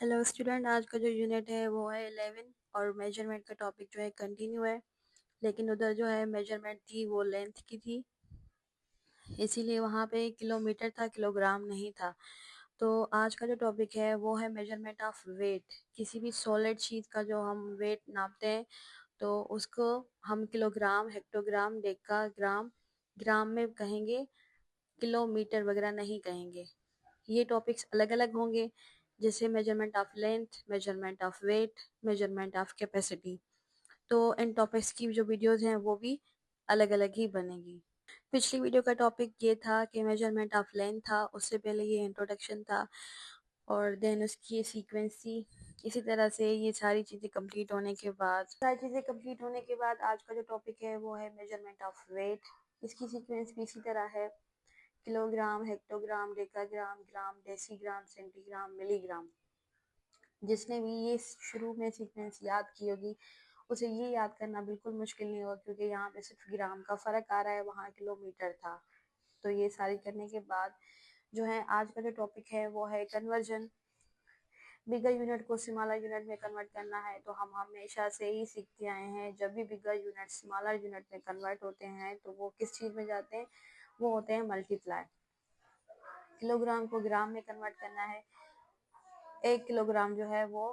Hello student, आज का जो यूनिट है वो है 11 और मेजरमेंट का टॉपिक जो है कंटिन्यू है। लेकिन उधर जो है मेजरमेंट थी वो लेंथ की थी, इसीलिए वहाँ पे किलोमीटर था, किलोग्राम नहीं था। तो आज का जो टॉपिक है वो है मेजरमेंट ऑफ वेट। किसी भी सॉलिड चीज़ का जो हम वेट नापते हैं तो उसको हम किलोग्राम, हेक्टोग्राम, डेकाग्राम, ग्राम में कहेंगे, किलोमीटर वगैरह नहीं कहेंगे। ये टॉपिक्स अलग अलग होंगे, जैसे measurement of length, measurement of weight, measurement of capacity. तो इन टॉपिक्स की जो वीडियोस हैं वो भी अलग अलग ही बनेगी। पिछली वीडियो का टॉपिक ये था कि मेजरमेंट ऑफ लेंथ था, उससे पहले ये इंट्रोडक्शन था और देन उसकी सीक्वेंस थी। इसी तरह से ये सारी चीज़ें कंप्लीट होने के बाद आज का जो टॉपिक है वो है मेजरमेंट ऑफ वेट। इसकी सीक्वेंस भी इसी तरह है: किलोग्राम, हेक्टोग्राम, डेकाग्राम, ग्राम, डेसीग्राम, सेंटीग्राम, मिलीग्राम। जिसने भी ये शुरू में सीक्वेंस याद की होगी उसे ये याद करना बिल्कुल मुश्किल नहीं होगा, क्योंकि यहाँ पे सिर्फ ग्राम का फर्क आ रहा है, वहाँ किलोमीटर था। तो ये सारी करने के बाद जो है आज का जो टॉपिक है वो है कन्वर्जन। बिगर यूनिट को स्मॉलर यूनिट में कन्वर्ट करना है तो हम हमेशा से ही सीखते आए हैं, जब भी बिगर यूनिट स्मॉलर यूनिट में कन्वर्ट होते हैं तो वो किस चीज़ में जाते हैं, वो होते हैं मल्टीप्लाई। किलोग्राम को ग्राम में कन्वर्ट करना है। 1 किलोग्राम जो है वो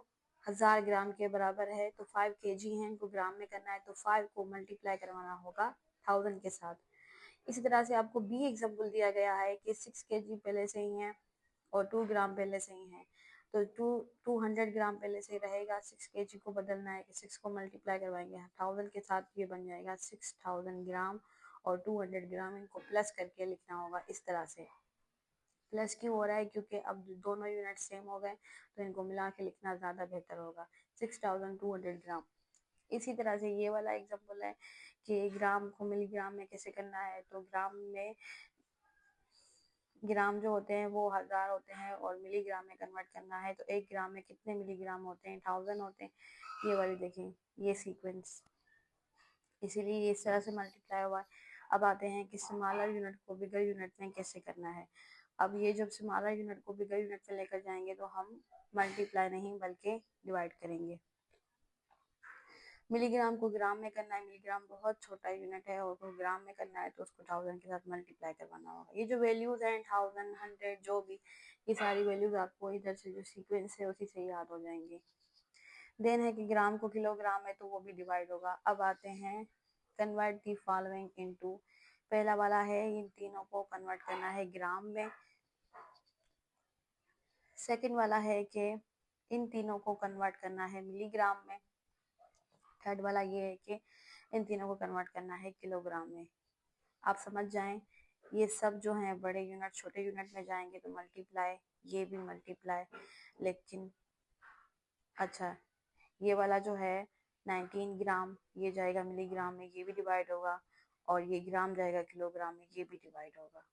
1000 ग्राम के बराबर है, तो 5 kg है, इनको ग्राम में करना है तो 5 को मल्टीप्लाई करवाना होगा 1000 के साथ। इसी तरह से आपको बी एग्जाम्पल दिया गया है कि 6 kg पहले से ही है और 2 ग्राम पहले से ही है, तो 200 ग्राम पहले से ही रहेगा। 6 kg को बदलना है कि 6 को मल्टीप्लाई करवाएंगे 1000 के साथ, ये बन जाएगा 6000 ग्राम, और 200 ग्राम इनको प्लस करके लिखना होगा इस तरह से। प्लस क्यों हो रहा है? क्योंकि अब दोनों यूनिट सेम हो गए तो इनको मिला के लिखना ज़्यादा बेहतर होगा। 6200 ग्राम। इसी तरह से ये वाला एग्जाम्पल है कि ग्राम को मिलीग्राम में कैसे करना है, तो ग्राम में ग्राम जो होते हैं वो 1000 होते हैं और मिलीग्राम में कन्वर्ट करना है तो 1 ग्राम में कितने मिलीग्राम होते हैं? 1000 होते हैं। ये वाली देखें, ये सीक्वेंस, इसीलिए ये इस तरह से मल्टीप्लाई हुआ है। अब आते हैं कि स्मॉलर यूनिट को बिगर यूनिट में कैसे करना है। अब ये जब स्मॉलर यूनिट को बिगर यूनिट में लेकर जाएंगे तो हम मल्टीप्लाई नहीं बल्कि डिवाइड करेंगे। मिलीग्राम को ग्राम में करना है, मिलीग्राम बहुत छोटा यूनिट है और को ग्राम में करना है तो उसको 1000 के साथ मल्टीप्लाई करवाना होगा। ये जो वैल्यूज हैं 1000, 100, जो भी, ये सारी वैल्यूज आपको इधर से जो सीक्वेंस है उसी से याद हो जाएंगी। देन है कि ग्राम को किलोग्राम है तो वो भी डिवाइड होगा। अब आते हैं कन्वर्ट दी फॉलोइंग इनटू। पहला वाला है इन तीनों को कन्वर्ट करना है ग्राम में। सेकंड वाला है कि इन तीनों को कन्वर्ट करना है मिलीग्राम में। थर्ड वाला ये है कि इन तीनों को कन्वर्ट करना है किलोग्राम में। आप समझ जाएं, ये सब जो हैं बड़े यूनिट छोटे यूनिट में जाएंगे तो मल्टीप्लाई, ये भी मल्टीप्लाई। लेकिन अच्छा, ये वाला जो है 19 ग्राम, ये जाएगा मिलीग्राम में, ये भी डिवाइड होगा, और ये ग्राम जाएगा किलोग्राम में, ये भी डिवाइड होगा।